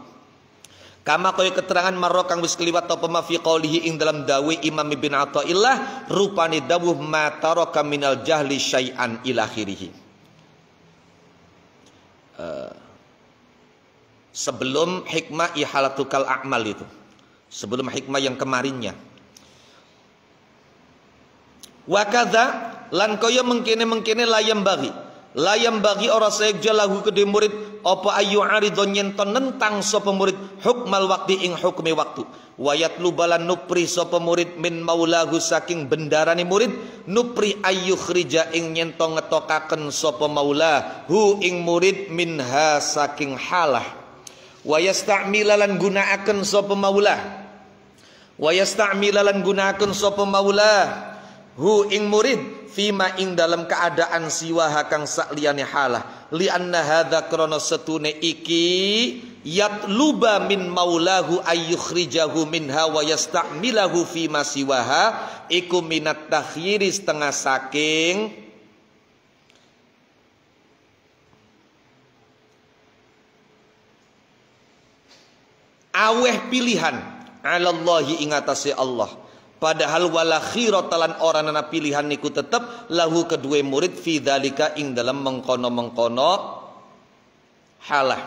[SPEAKER 2] Kama kaya keterangan marra kang wis kliwat apa ma fi qaulihi ing dalam dawe Imam Ibn Athaillah rupane dawuh ma taraka minal jahli syai'an ila akhirih. Sebelum hikmah ihalatukal a'mal itu. Sebelum hikmah yang kemarinnya. Wa kadza lan kaya mengkene layam bagi ora sayekja lahu kedhe murid apa ayu aridon nyenton nentang sapa murid hukmal wakti ing hukme waktu wayat lubalan nupri sapa murid min maulahu saking bendarane murid nupri ayu khrija ing nyentong ngetokaken sapa maula hu ing murid minha saking halah wayastamilalan gunaaken sapa maula hu ing murid fima ing dalam keadaan siwaha kang sakliyane halah li anna hadza krana setune iki yatluba min maulahu ayyukhrijahu minha wa yasta'milahu fima siwaha iku minat takhyiri setengah saking aweh pilihan alallahi ing atase Allah. Padahal wala khiratalan orang nana pilihan niku tetep lahu kedua murid fi dzalika ing dalam mengkono halah.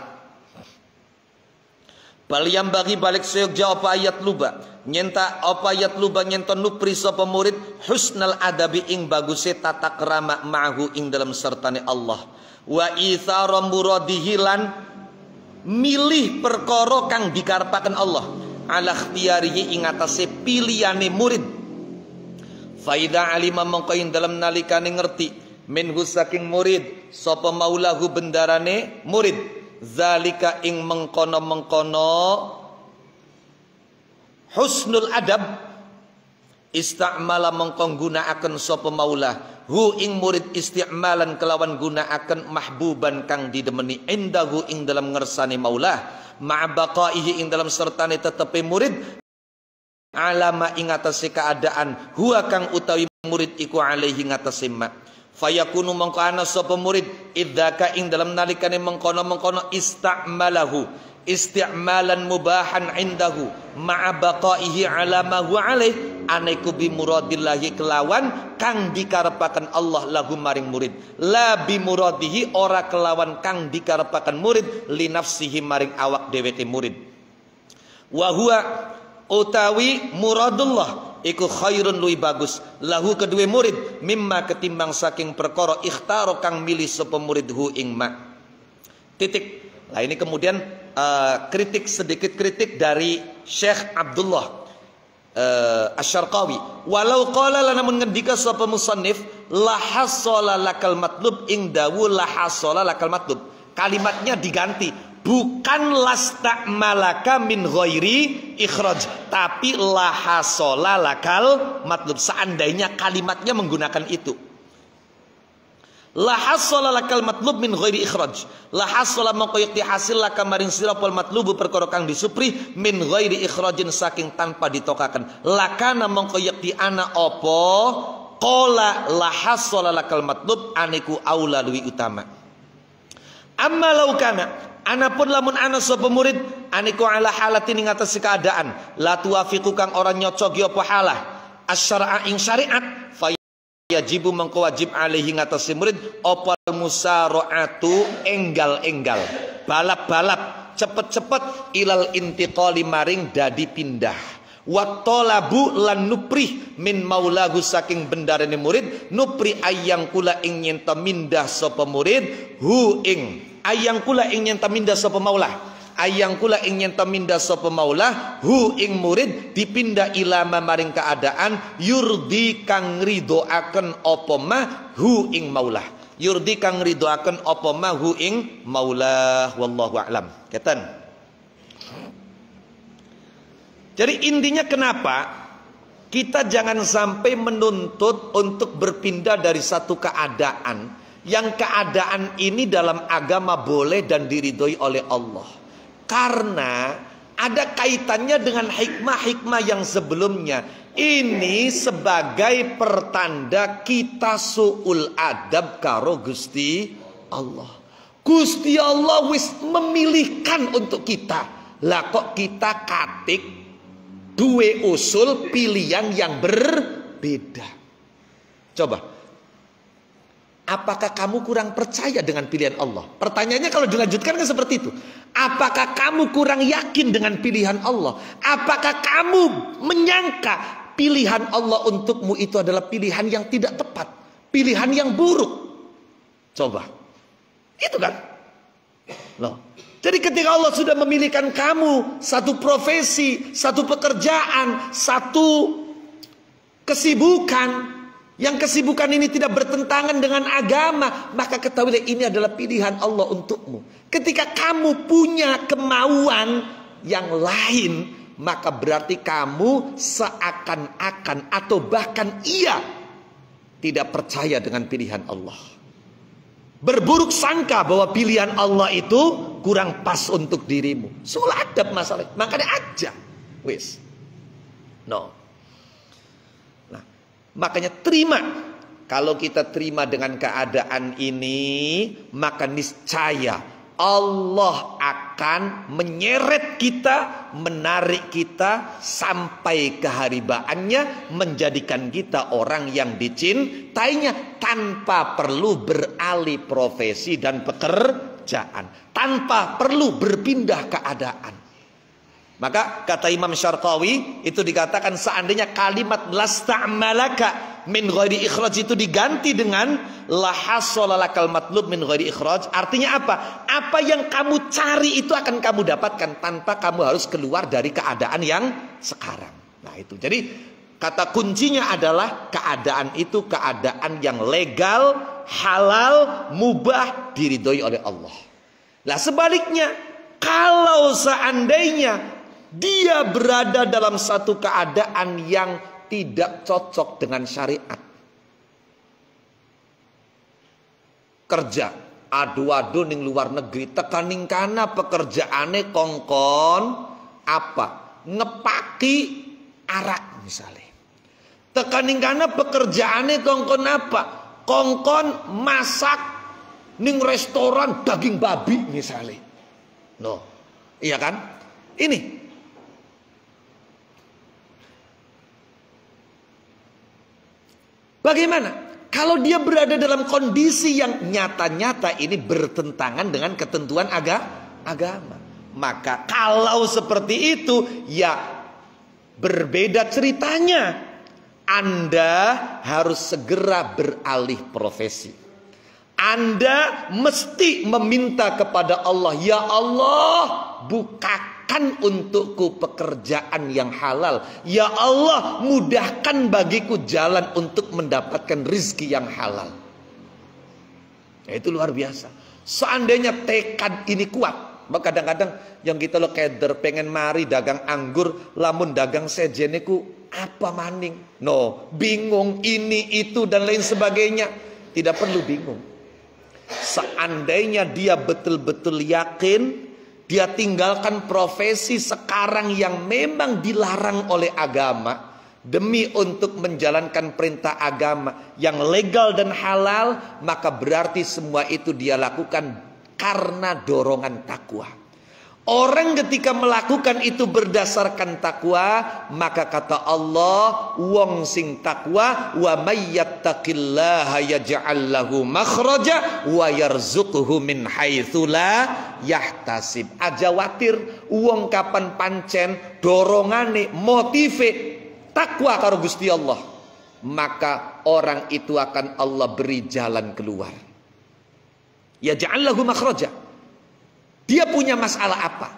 [SPEAKER 2] Bal yang bagi balik sayuk jawab ayat luba nyenton nupri sapa murid husnal adabi ing baguse tata krama ma'hu ing dalam sertane Allah wa itsara muradihi lan milih perkara kang dikarepaken Allah ala ikhtiyarihi ing atase pilihane murid. Faida alima mongko ing dalam nalikane ngerti minhu saking murid sapa maulahu bendarane murid zalika ing mengkono husnul adab istamala mongko gunakaken sapa maula hu ing murid isti'malan kelawan gunakaken mahbuban kang didemeni indahu ing dalam ngersane maula ma'baqaihi ing dalam sertane tetepe murid alama ing atase keadaan huwa kang utawi murid iku alaihi ngatasi ma fayakunu mongko ana sapa murid idzaka ing dalam nalikane mengkono istamalahu isti'malan mubahan indahu ma'a baqaihi ala ma huwa alaih anaiku bi muradillahi kelawan kang dikarepaken Allah lahu maring murid la bi muradihi ora kelawan kang dikarepaken murid li nafsihi maring awak dheweke murid wa huwa utawi muradullah iku khairun luwih bagus lahu kedue murid mimma ketimbang saking perkara ikhtaro kang milih sapa murid hu ing ma. Titik. Nah ini kemudian sedikit kritik dari Syekh Abdullah Asy-Syarqawi. Walau qala namun ngendika sapa musannif la hasala lakal matlub ing dawu la hasala lakal matlub. Kalimatnya diganti, bukan lasta'malaka min ghairi ikhraj, tapi la hasala lakal matlub. Seandainya kalimatnya menggunakan itu. La hasala lakal matlub min ghairi ikhraj. La hasala mongko yakti hasil laka maring sira pol matlubu perkara kang disupri min ghairi ikhrajin saking tanpa ditokaken. Lakana mongko yakti ana apa qala la hasala lakal matlub aniku aula luwi utama. Amma laukana anapun lamun ana sapa murid aniku ala halatin ing atas keadaan la tuwafiqu kang ora nyocogi apa halah asy-syar'a ing syariat yajibu mengko wajib alaihi ngatasi murid opal musara'atu enggal-enggal balap-balap cepet-cepet ilal intiqali maring dadi pindah wa talabu lan nuprih min maulahu saking bendarane murid nupri ayang kula ing nyenta mindah sapa murid hu ing ayang kula ing nyenta mindah sapa maulah ayang kula ing nyenta mindah sapa maulah hu ing murid dipindah ilama maring keadaan yurdi kang ridhoaken apa mah hu ing maulah yurdi kang ridhoaken apa mah hu ing maulah wallahu a'lam. Keten. Jadi intinya kenapa kita jangan sampai menuntut untuk berpindah dari satu keadaan yang keadaan ini dalam agama boleh dan diridhoi oleh Allah. Karena ada kaitannya dengan hikmah-hikmah yang sebelumnya. Ini sebagai pertanda kita su'ul adab karo Gusti Allah. Gusti Allah wis memilihkan untuk kita. Lah kok kita katik dua usul pilihan yang berbeda. Coba, apakah kamu kurang percaya dengan pilihan Allah? Pertanyaannya kalau dilanjutkan kan seperti itu. Apakah kamu kurang yakin dengan pilihan Allah? Apakah kamu menyangka pilihan Allah untukmu itu adalah pilihan yang tidak tepat, pilihan yang buruk? Coba, itu kan? Loh. Jadi ketika Allah sudah memilihkan kamu satu profesi, satu pekerjaan, satu kesibukan, yang kesibukan ini tidak bertentangan dengan agama, maka ketahuilah ini adalah pilihan Allah untukmu. Ketika kamu punya kemauan yang lain, maka berarti kamu seakan-akan atau bahkan ia tidak percaya dengan pilihan Allah. Berburuk sangka bahwa pilihan Allah itu kurang pas untuk dirimu. Soal adab masalah. Makanya aja. Wis. No. Nah, makanya terima. Kalau kita terima dengan keadaan ini, maka niscaya Allah akan menyeret kita, menarik kita sampai keharibaannya, menjadikan kita orang yang dicintainya tanpa perlu beralih profesi dan pekerjaan, tanpa perlu berpindah keadaan. Maka kata Imam Syarqawi itu dikatakan seandainya kalimat lasta'malaka min ghairi ikhraj itu diganti dengan la hasala lakal matlub min ghairi ikhraj, artinya apa? Apa yang kamu cari itu akan kamu dapatkan tanpa kamu harus keluar dari keadaan yang sekarang. Nah itu. Jadi kata kuncinya adalah keadaan itu keadaan yang legal, halal, mubah, diridhoi oleh Allah. Lah sebaliknya, kalau seandainya dia berada dalam satu keadaan yang tidak cocok dengan syariat, kerja adu-adu ning luar negeri, tekaning kana pekerjaane kongkon apa ngepaki arak misalnya, tekaning kana pekerjaane kongkon apa kongkon masak ning restoran daging babi misalnya. No, iya kan? Ini bagaimana kalau dia berada dalam kondisi yang nyata-nyata ini bertentangan dengan ketentuan agama? Maka kalau seperti itu ya berbeda ceritanya. Anda harus segera beralih profesi. Anda mesti meminta kepada Allah, ya Allah, bukakan untukku pekerjaan yang halal. Ya Allah, mudahkan bagiku jalan untuk mendapatkan rizki yang halal. Ya, itu luar biasa. Seandainya tekad ini kuat, maka kadang-kadang yang kita lo keder pengen mari dagang anggur, lamun dagang sejeniku apa maning? No, bingung ini itu dan lain sebagainya. Tidak perlu bingung. Seandainya dia betul-betul yakin, dia tinggalkan profesi sekarang yang memang dilarang oleh agama demi untuk menjalankan perintah agama yang legal dan halal, maka berarti semua itu dia lakukan karena dorongan takwa. Orang ketika melakukan itu berdasarkan takwa, maka kata Allah, wong sing takwa, wa may yattaqillaha yaj'al lahu makhraja wa yarzuqhu min haitsu la yahtasib. Aja watir wong kapan pancen dorongane motive takwa karo Gusti Allah, maka orang itu akan Allah beri jalan keluar. Yaj'al lahu makhraja. Dia punya masalah apa?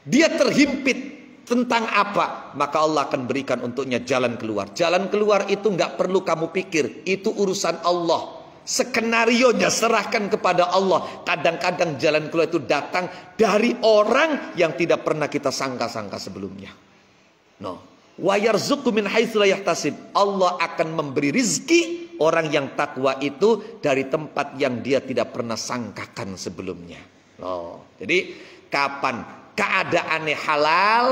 [SPEAKER 2] Dia terhimpit tentang apa? Maka Allah akan berikan untuknya jalan keluar. Jalan keluar itu nggak perlu kamu pikir. Itu urusan Allah. Skenarionya serahkan kepada Allah. Kadang-kadang jalan keluar itu datang dari orang yang tidak pernah kita sangka-sangka sebelumnya. No. Wa yarzuqhu min haitsu la yahtasib. Allah akan memberi rizki orang yang takwa itu dari tempat yang dia tidak pernah sangkakan sebelumnya. Oh, jadi kapan keadaannya halal,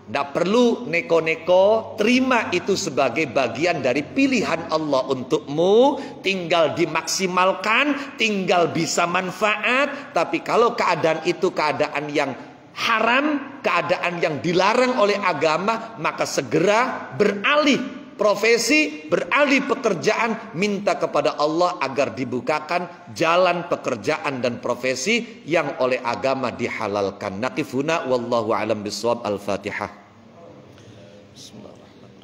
[SPEAKER 2] tidak perlu neko-neko, terima itu sebagai bagian dari pilihan Allah untukmu, tinggal dimaksimalkan, tinggal bisa manfaat. Tapi kalau keadaan itu keadaan yang haram, keadaan yang dilarang oleh agama, maka segera beralih profesi, beralih pekerjaan, minta kepada Allah agar dibukakan jalan pekerjaan dan profesi yang oleh agama dihalalkan. Naqifuna wallahu alam bisawab. Al-Fatihah. Bismillah.